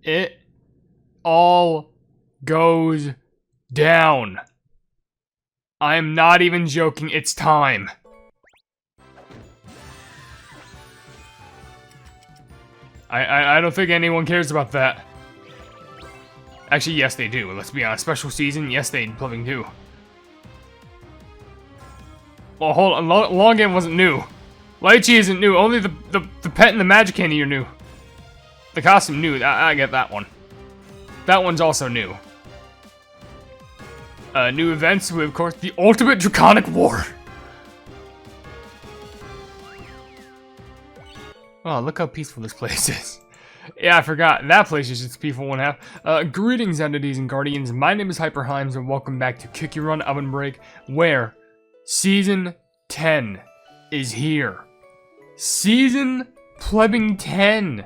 It all goes down. I am not even joking, it's time. I don't think anyone cares about that. Actually, yes they do. Let's be honest. Special season, yes they probably do. Well, hold on. Longan wasn't new. Lychee isn't new. Only the pet and the magic candy are new. The costume new. I get that one. That one's also new. New events with, of course, the Ultimate Draconic War. Oh, look how peaceful this place is. Yeah, I forgot. That place is just peaceful one half. Greetings, entities and guardians. My name is HyperHimes, and welcome back to Kick Your Run OvenBreak, where Season 10 is here. Season Plebbing 10.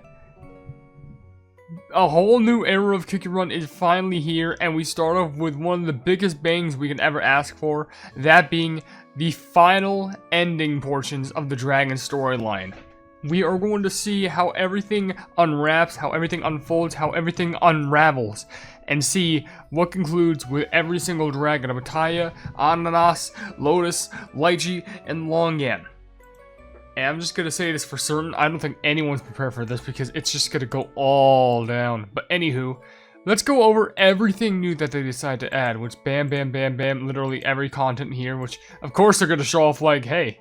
A whole new era of Kick Your Run is finally here, and we start off with one of the biggest bangs we can ever ask for, that being the final ending portions of the Dragon storyline. We are going to see how everything unwraps, how everything unfolds, how everything unravels, and see what concludes with every single dragon of Ataya, Ananas, Lotus, Lychee, and Longan. And I'm just gonna say this for certain, I don't think anyone's prepared for this because it's just gonna go all down. But anywho, let's go over everything new that they decide to add, which bam, literally every content here, which of course they're gonna show off like, hey,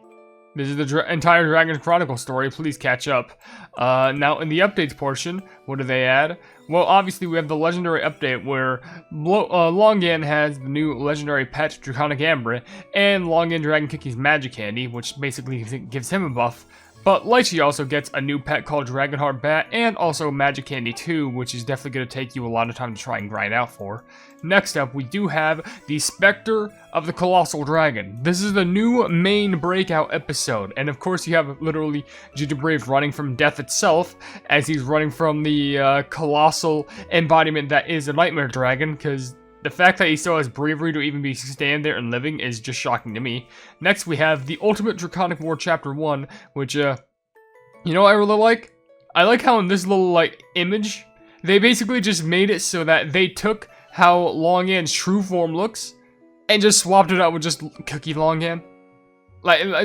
this is the entire Dragon Chronicle story, please catch up. Now, in the updates portion, what do they add? Well, obviously, we have the legendary update where Longan has the new legendary pet, Draconic Amber, and Longan Dragon Cookie's Magic Candy, which basically gives him a buff. But Lychee also gets a new pet called Dragonheart Bat, and also Magic Candy 2, which is definitely going to take you a lot of time to try and grind out for. Next up, we do have the Spectre of the Colossal Dragon. This is the new main Breakout episode, and of course you have literally Ginger Brave running from death itself, as he's running from the colossal embodiment that is a Nightmare Dragon, because the fact that he still has bravery to even be standing there and living is just shocking to me. Next, we have the Ultimate Draconic War Chapter 1, which, you know what I really like? I like how in this little, like, image, they basically just made it so that they took how Longan's true form looks and just swapped it out with just Cookie Longan.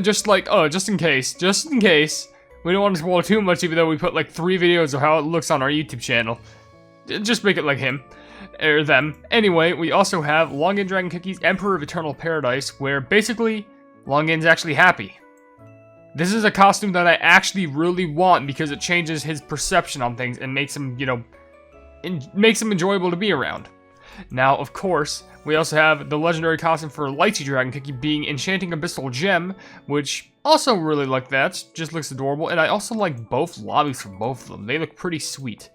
Just in case. We don't want to spoil too much, even though we put, like, 3 videos of how it looks on our YouTube channel. Just make it like him. Or them. Anyway, we also have Longan Dragon Cookie's Emperor of Eternal Paradise, where basically, Longan's actually happy. This is a costume that I actually really want because it changes his perception on things and makes him, you know, makes him enjoyable to be around. Now, of course, we also have the legendary costume for Lychee Dragon Cookie being Enchanting Abyssal Gem, which also really like that, just looks adorable, and I also like both lobbies for both of them. They look pretty sweet.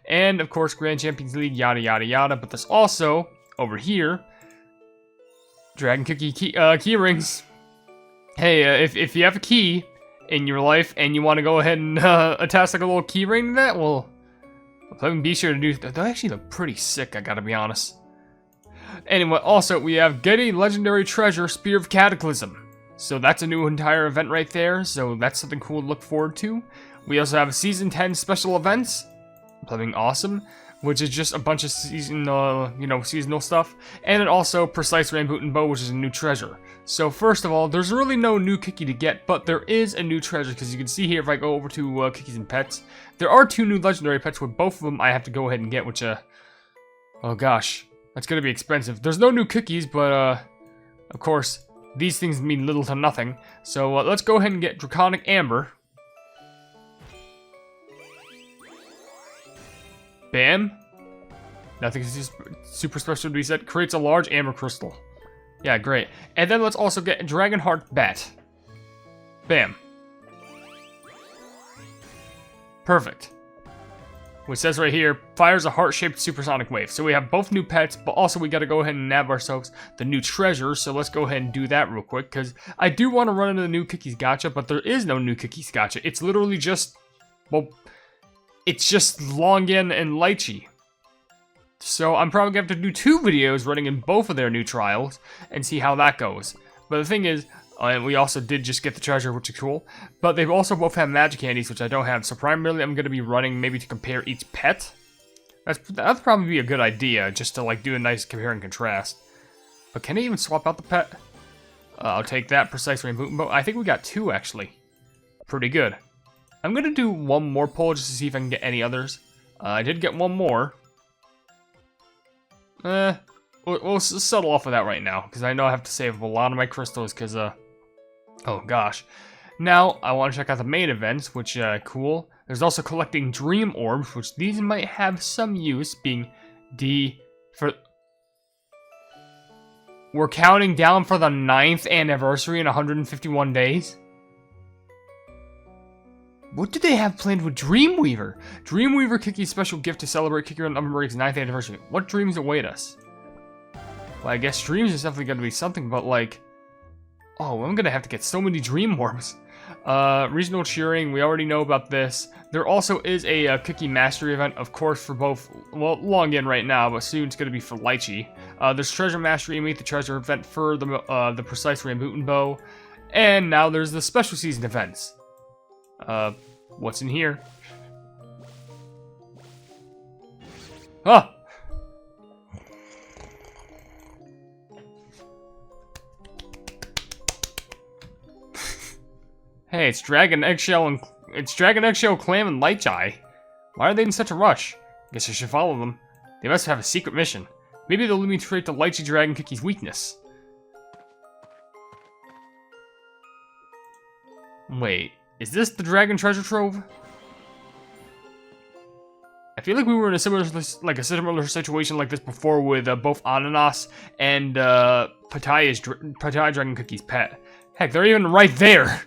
And, of course, Grand Champions League, yada yada yada. But there's also, over here, Dragon Cookie key rings. Hey, if you have a key in your life and you want to go ahead and attach like a little key ring to that, well, be sure to do that. They actually look pretty sick, I gotta be honest. Anyway, also, we have Get a Legendary Treasure, Spear of Cataclysm. So that's a new entire event right there, so that's something cool to look forward to. We also have Season 10 special events. Something awesome, which is just a bunch of seasonal stuff, and then also Precise Ramboot and Bow, which is a new treasure. So first of all, there's really no new cookie to get, but there is a new treasure, because you can see here if I go over to Cookies and Pets, there are 2 new legendary pets, with both of them I have to go ahead and get, which, oh gosh, that's gonna be expensive. There's no new cookies, but, of course, these things mean little to nothing. So let's go ahead and get Draconic Amber. Bam. Nothing super special to be said. Creates a large amber crystal. Yeah, great. And then let's also get Dragonheart Bat. Bam. Perfect. Which says right here, fires a heart-shaped supersonic wave. So we have both new pets, but also we gotta go ahead and nab ourselves the new treasure. So let's go ahead and do that real quick, because I do want to run into the new Cookies Gacha, but there is no new Cookies Gacha. It's literally just, well, it's just Longan and Lychee. So I'm probably going to have to do 2 videos running in both of their new trials and see how that goes. But the thing is, and we also did just get the treasure, which is cool. But they've also both have magic candies, which I don't have. So primarily I'm going to be running maybe to compare each pet. That'd probably be a good idea, just to like do a nice compare and contrast. But can I even swap out the pet? I'll take that precise range boot bow. I think we got 2 actually. Pretty good. I'm gonna do 1 more pull just to see if I can get any others. I did get 1 more. We'll settle off with that right now, because I know I have to save a lot of my crystals, because, oh gosh. Now, I want to check out the main events, which, cool. There's also collecting dream orbs, which these might have some use, being We're counting down for the 9th anniversary in 151 days? What do they have planned with Dreamweaver? Dreamweaver Kiki's special gift to celebrate Kiki and OvenBreak's 9th anniversary. What dreams await us? Well, I guess dreams is definitely going to be something, but like... Oh, I'm going to have to get so many dream orbs. Regional cheering, we already know about this. There also is a Cookie Mastery event, of course, for both, well, Longan right now, but soon it's going to be for Lychee. There's Treasure Mastery and Meet the Treasure event for the Precise Rambutan Bow. And now there's the Special Season events. What's in here? Ah! Hey, it's Dragon Eggshell Clam and Lighteye. Why are they in such a rush? Guess I should follow them. They must have a secret mission. Maybe they'll lead me straight to Lychee Dragon Cookie's weakness. Wait, is this the Dragon Treasure Trove? I feel like we were in a similar situation like this before with both Ananas and Pataya Dragon Cookie's pet. Heck, they're even right there.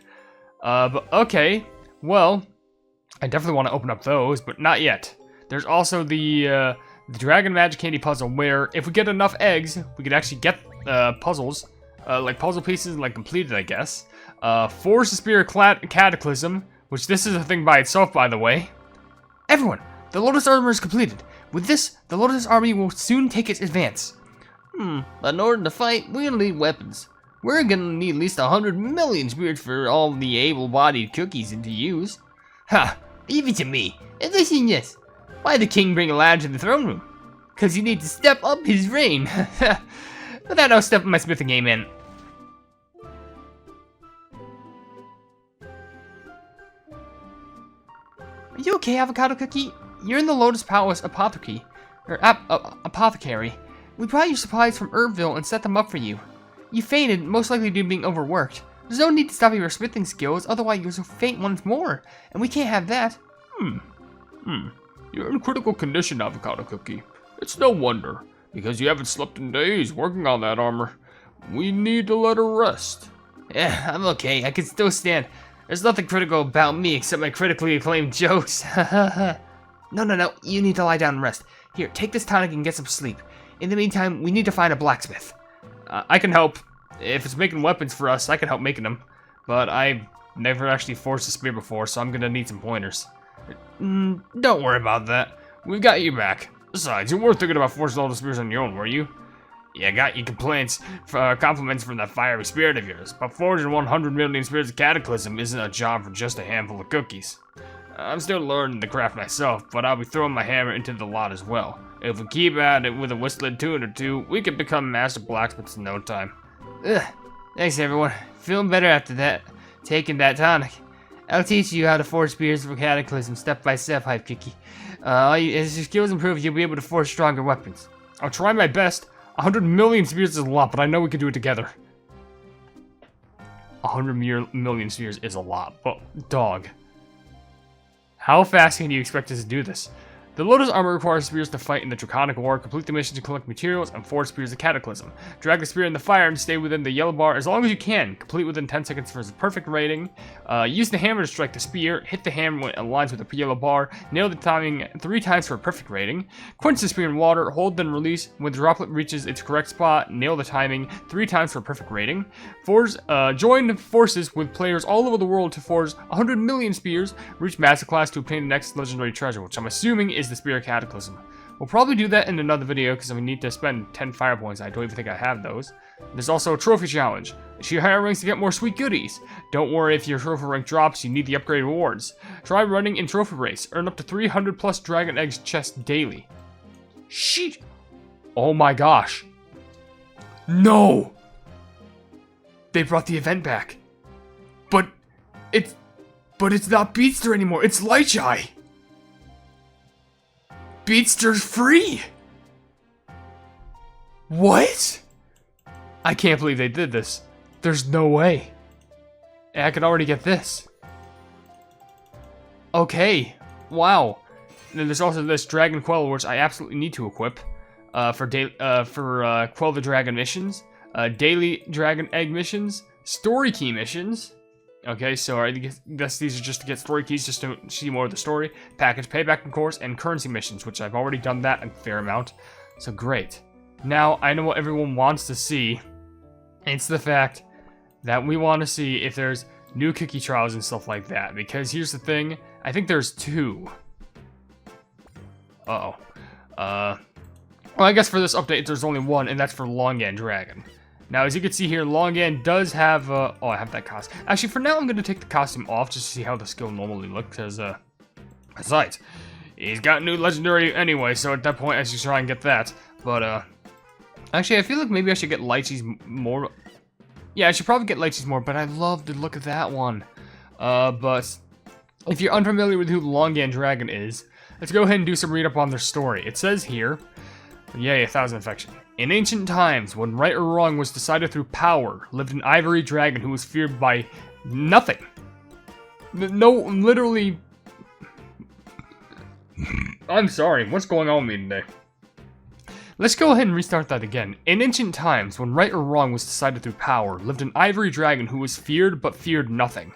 But okay, well, I definitely want to open up those, but not yet. There's also the Dragon Magic Candy puzzle, where if we get enough eggs, we could actually get puzzles, like puzzle pieces, like completed, I guess. Force the Spirit Cataclysm, which this is a thing by itself, by the way. Everyone, the Lotus Armor is completed. With this, the Lotus Army will soon take its advance. But in order to fight, we'll need weapons. We're gonna need at least 100 million spirits for all the able-bodied cookies to use. Ha! Leave it to me. And listen this. Why the king bring a lad to the throne room? Cause he needs to step up his reign. Without no stepping my smithing game in. Are you okay, Avocado Cookie? You're in the Lotus Palace apothecary. We brought your supplies from Herbville and set them up for you. You fainted, most likely due to being overworked. There's no need to stop your smithing skills, otherwise you'll faint once more, and we can't have that. You're in critical condition, Avocado Cookie. It's no wonder, because you haven't slept in days working on that armor. We need to let her rest. Yeah, I'm okay. I can still stand. There's nothing critical about me except my critically acclaimed jokes. No. You need to lie down and rest. Here, take this tonic and get some sleep. In the meantime, we need to find a blacksmith. I can help. If it's making weapons for us, I can help making them. But I've never actually forged a spear before, so I'm gonna need some pointers. Don't worry about that. We've got you back. Besides, you weren't thinking about forging all the spears on your own, were you? Yeah, got your compliments from that fiery spirit of yours, but forging 100 million spirits of Cataclysm isn't a job for just a handful of cookies. I'm still learning the craft myself, but I'll be throwing my hammer into the lot as well. If we keep at it with a whistling tune or two, we can become master blacksmiths in no time. Ugh. Thanks, everyone. Feeling better after that. Taking that tonic. I'll teach you how to forge spears for Cataclysm step by step, Hype Kiki. As your skills improve, you'll be able to forge stronger weapons. I'll try my best. 100 million spears is a lot, but I know we can do it together. 100 million spears is a lot, but dog. How fast can you expect us to do this? The Lotus Armor requires spears to fight in the Draconic War, complete the mission to collect materials, and forge spears of Cataclysm. Drag the spear in the fire and stay within the yellow bar as long as you can. Complete within 10 seconds for its perfect rating. Use the hammer to strike the spear. Hit the hammer when it aligns with the yellow bar. Nail the timing 3 times for a perfect rating. Quench the spear in water. Hold then release. When the droplet reaches its correct spot, nail the timing 3 times for a perfect rating. Join forces with players all over the world to forge 100 million spears. Reach Master Class to obtain the next legendary treasure, which I'm assuming is the Spear of Cataclysm. We'll probably do that in another video because we need to spend 10 fire points. I don't even think I have those. There's also a trophy challenge. Achieve higher ranks to get more sweet goodies. Don't worry if your trophy rank drops, you need the upgrade rewards. Try running in trophy race. Earn up to 300 plus dragon eggs chests daily. Sheesh. Oh my gosh. No! They brought the event back. But it's not Beatster anymore. It's Lightshai. Beatster's free. What? I can't believe they did this. There's no way. I could already get this. Okay. Wow. And then there's also this Dragon Quell, which I absolutely need to equip for Quell the Dragon missions, daily Dragon Egg missions, Story Key missions. Okay, so I guess these are just to get story keys, just to see more of the story. Package payback, of course, and currency missions, which I've already done that a fair amount. So great. Now I know what everyone wants to see. It's the fact that we want to see if there's new cookie trials and stuff like that. Because here's the thing, I think there's 2. Uh-oh. Well, I guess for this update, there's only 1, and that's for Longan Dragon. Now, as you can see here, Longan does have, oh, I have that costume. Actually, for now, I'm going to take the costume off just to see how the skill normally looks, because, besides, he's got new legendary anyway, so at that point, I should try and get that. But, actually, I feel like maybe I should get Lychee's more. Yeah, I should probably get Lychee's more, but I love the look of that one. But if you're unfamiliar with who Longan Dragon is, let's go ahead and do some read up on their story. It says here, yay, 1,000 affection. In ancient times, when right or wrong was decided through power, lived an ivory dragon who was feared by nothing. No, literally. I'm sorry, what's going on with me today? Let's go ahead and restart that again. In ancient times, when right or wrong was decided through power, lived an ivory dragon who was feared but feared nothing.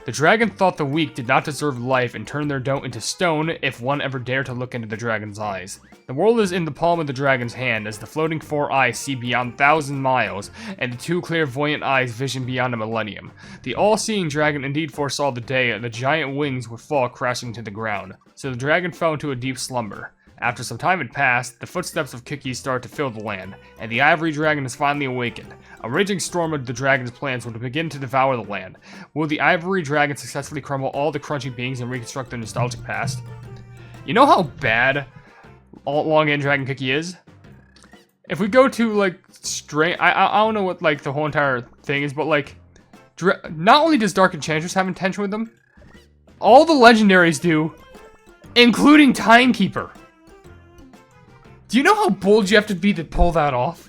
The dragon thought the weak did not deserve life and turned their doubt into stone if one ever dared to look into the dragon's eyes. The world is in the palm of the dragon's hand as the floating 4 eyes see beyond 1,000 miles and the 2 clairvoyant eyes vision beyond a millennium. The all-seeing dragon indeed foresaw the day the giant wings would fall crashing to the ground, so the dragon fell into a deep slumber. After some time had passed, the footsteps of cookies started to fill the land, and the ivory dragon is finally awakened. A raging storm of the dragon's plans would begin to devour the land. Will the ivory dragon successfully crumble all the crunchy beings and reconstruct the nostalgic past? You know how bad Longan Dragon Cookie is? If we go to, like, straight... I don't know what, like, the whole entire thing is, but, like... not only does Dark Enchantress have intention with them, all the legendaries do, including Timekeeper. Do you know how bold you have to be to pull that off?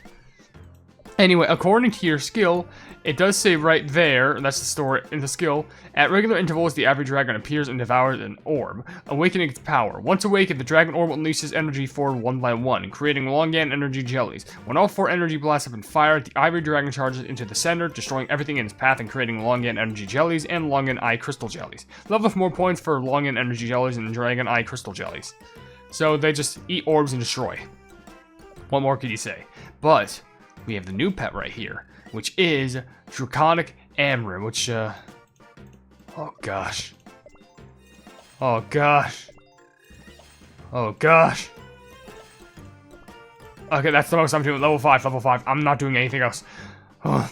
Anyway, according to your skill, it does say right there, that's the story in the skill, at regular intervals the ivory dragon appears and devours an orb, awakening its power. Once awakened, the dragon orb unleashes energy forward 1 by 1, creating Longan energy jellies. When all 4 energy blasts have been fired, the ivory dragon charges into the center, destroying everything in its path and creating Longan energy jellies and Longan eye crystal jellies. Level up more points for Longan energy jellies and dragon eye crystal jellies. So they just eat orbs and destroy. What more could you say? But we have the new pet right here, which is Draconic Amber, which, oh gosh. Oh gosh. Oh gosh. Okay, that's the most I'm doing. Level 5, level 5. I'm not doing anything else. At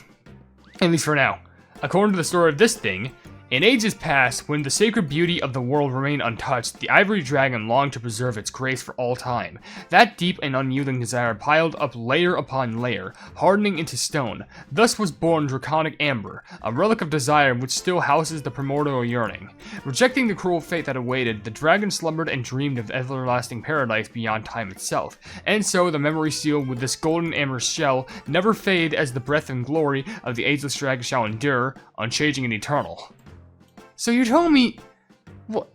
least for now. According to the story of this thing, in ages past, when the sacred beauty of the world remained untouched, the ivory dragon longed to preserve its grace for all time. That deep and unyielding desire piled up layer upon layer, hardening into stone. Thus was born Draconic Amber, a relic of desire which still houses the primordial yearning. Rejecting the cruel fate that awaited, the dragon slumbered and dreamed of everlasting paradise beyond time itself. And so the memory sealed with this golden amber shell never fade as the breath and glory of the ageless dragon shall endure, unchanging and eternal. So you're telling me, what?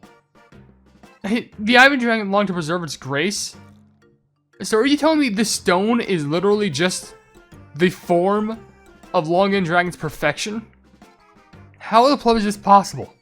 The ivory dragon longed to preserve its grace? So are you telling me this stone is literally just the form of Longan Dragon's perfection? How the pleb is this possible?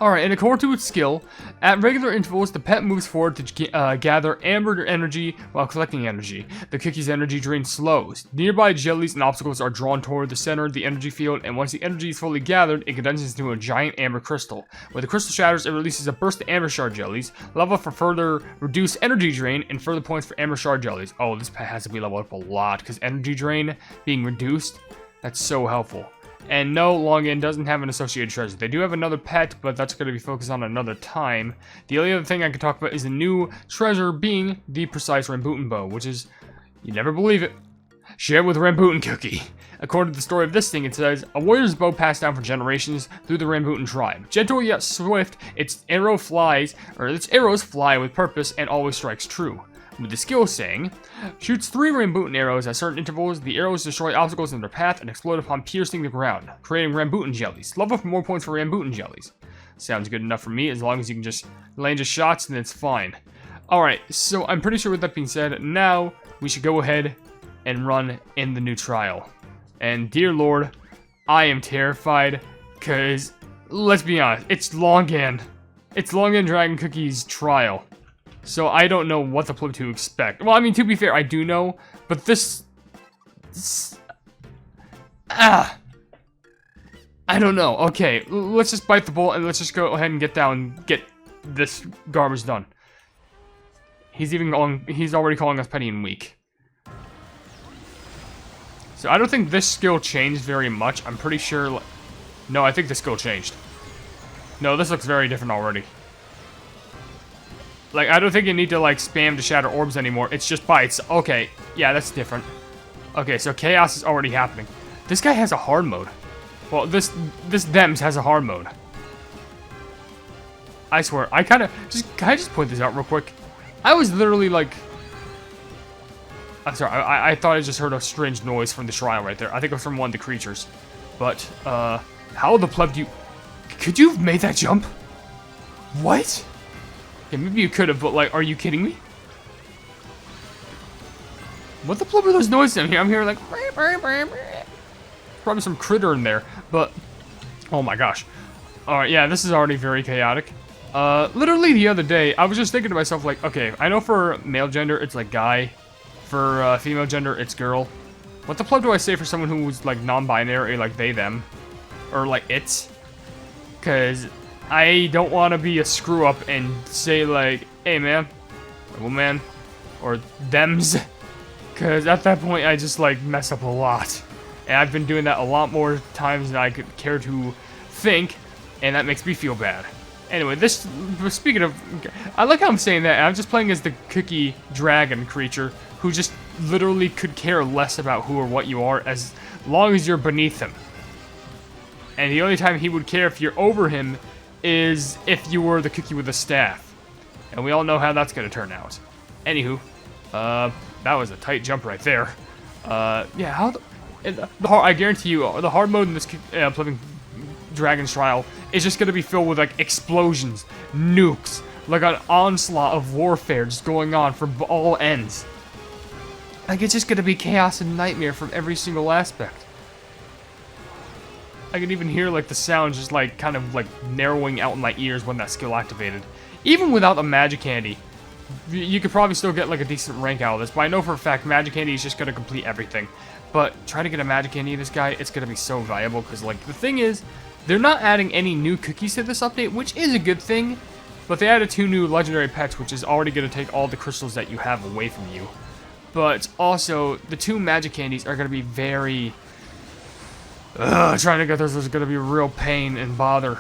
Alright, and according to its skill, at regular intervals, the pet moves forward to gather amber energy while collecting energy. The cookie's energy drain slows. Nearby jellies and obstacles are drawn toward the center of the energy field, and once the energy is fully gathered, it condenses into a giant amber crystal. When the crystal shatters, it releases a burst of amber shard jellies, level for further reduced energy drain, and further points for amber shard jellies. Oh, this pet has to be leveled up a lot, because energy drain being reduced, that's so helpful. And no, Longan doesn't have an associated treasure. They do have another pet, but that's going to be focused on another time. The only other thing I can talk about is the new treasure being the precise Rambutan bow, which is, you never believe it, shared with Rambutan Cookie. According to the story of this thing, it says, a warrior's bow passed down for generations through the Rambutan tribe. Gentle yet swift, its arrows fly with purpose and always strikes true. With the skill saying, shoots 3 Rambutan arrows at certain intervals, the arrows destroy obstacles in their path and explode upon piercing the ground, creating Rambutan jellies. Level up for more points for Rambutan jellies. Sounds good enough for me, as long as you can just land your shots, then it's fine. Alright, so I'm pretty sure with that being said, now we should go ahead and run in the new trial. And dear lord, I am terrified, because, let's be honest, it's Longan. It's Longan Dragon Cookie's trial. So I don't know what the flip to expect. Well, I mean, to be fair, I do know, but this I don't know. Okay, let's just bite the bullet and let's just go ahead and get this garbage done. He's already calling us petty and weak. So I don't think this skill changed very much. I'm pretty sure, no, I think the skill changed. No, this looks very different already. Like, I don't think you need to, like, spam to shatter orbs anymore. It's just bites. Okay, yeah, that's different. Okay, so chaos is already happening. This guy has a hard mode. Well, this Dems has a hard mode. I swear, can I just point this out real quick? I was literally, like... I'm sorry, I thought I just heard a strange noise from the trial right there. I think it was from one of the creatures. But, how the pleb do you... Could you have made that jump? What? Yeah, maybe you could have, but like, are you kidding me? What the flip are those noises in here? I'm hearing like, probably some critter in there, but, oh my gosh. Alright, yeah, this is already very chaotic. Literally the other day, I was just thinking to myself, like, okay, I know for male gender, it's like guy. For female gender, it's girl. What the flip do I say for someone who's like non-binary, like they, them? Or like it's? Because I don't want to be a screw up and say like, hey man, or woman, or thems, because at that point I just like mess up a lot. And I've been doing that a lot more times than I could care to think, and that makes me feel bad. Anyway, speaking of, I like how I'm saying that, I'm just playing as the cookie dragon creature, who just literally could care less about who or what you are, as long as you're beneath him. And the only time he would care if you're over him is if you were the cookie with the staff. And we all know how that's going to turn out. Anywho, that was a tight jump right there. Yeah, how I guarantee you, the hard mode in this Flipping Dragon's Trial is just going to be filled with, like, explosions, nukes, like an onslaught of warfare just going on from all ends. Like, it's just going to be chaos and nightmare from every single aspect. I can even hear, like, the sound just, like, kind of, like, narrowing out in my ears when that skill activated. Even without the magic candy, you could probably still get, like, a decent rank out of this, but I know for a fact magic candy is just going to complete everything. But trying to get a magic candy in this guy, it's going to be so valuable, because, like, the thing is, they're not adding any new cookies to this update, which is a good thing, but they added 2 new legendary pets, which is already going to take all the crystals that you have away from you. But also, the 2 magic candies are going to be very... trying to get those is going to be a real pain and bother.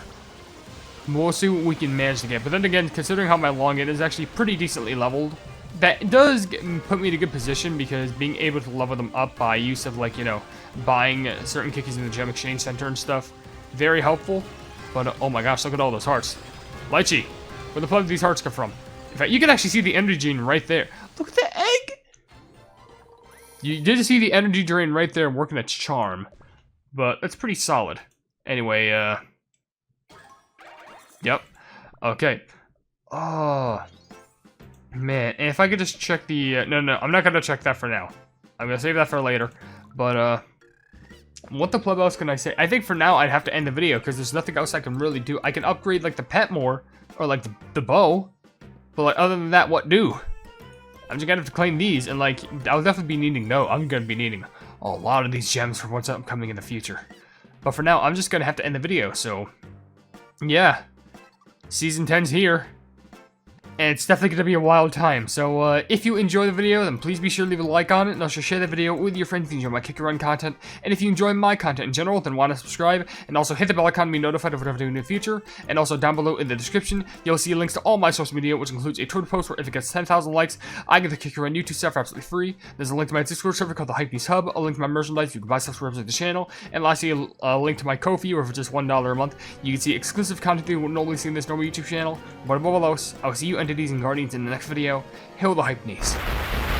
We'll see what we can manage to get. But then again, considering how my Longan is actually pretty decently leveled, that does put me in a good position, because being able to level them up by use of, like, you know, buying certain cookies in the gem exchange center and stuff, very helpful. But oh my gosh, look at all those hearts. Lychee, where the fuck did these hearts come from? In fact, you can actually see the energy gene right there. Look at the egg! You did see the energy drain right there working its charm. But that's pretty solid. Anyway, yep. Okay. Oh, man. And if I could just check the... no, I'm not going to check that for now. I'm going to save that for later. But, what the pleb else can I say? I think for now I'd have to end the video, because there's nothing else I can really do. I can upgrade, like, the pet more, or, like, the bow. But, like, other than that, what do? I'm just going to have to claim these, and, like, I'll definitely be needing... No, I'm going to be needing a lot of these gems for what's upcoming in the future. But for now, I'm just going to have to end the video, so... yeah. Season 10's here. and it's definitely going to be a wild time. So if you enjoy the video, then please be sure to leave a like on it, and also share the video with your friends if you enjoy my Kick and Run content. And if you enjoy my content in general, then why not subscribe, and also hit the bell icon to be notified of whatever I do in the future. And also down below in the description, you'll see links to all my social media, which includes a Twitter post where if it gets 10,000 likes, I get the Kick and Run YouTube stuff for absolutely free. There's a link to my Discord server called the Hypenese Hub, a link to my merchandise, you can buy stuff for the channel, and lastly, a link to my Ko-fi, where for just $1 a month, you can see exclusive content you wouldn't normally see in this normal YouTube channel. But above all else, I will see you entities and guardians in the next video. Hail the Hypenese.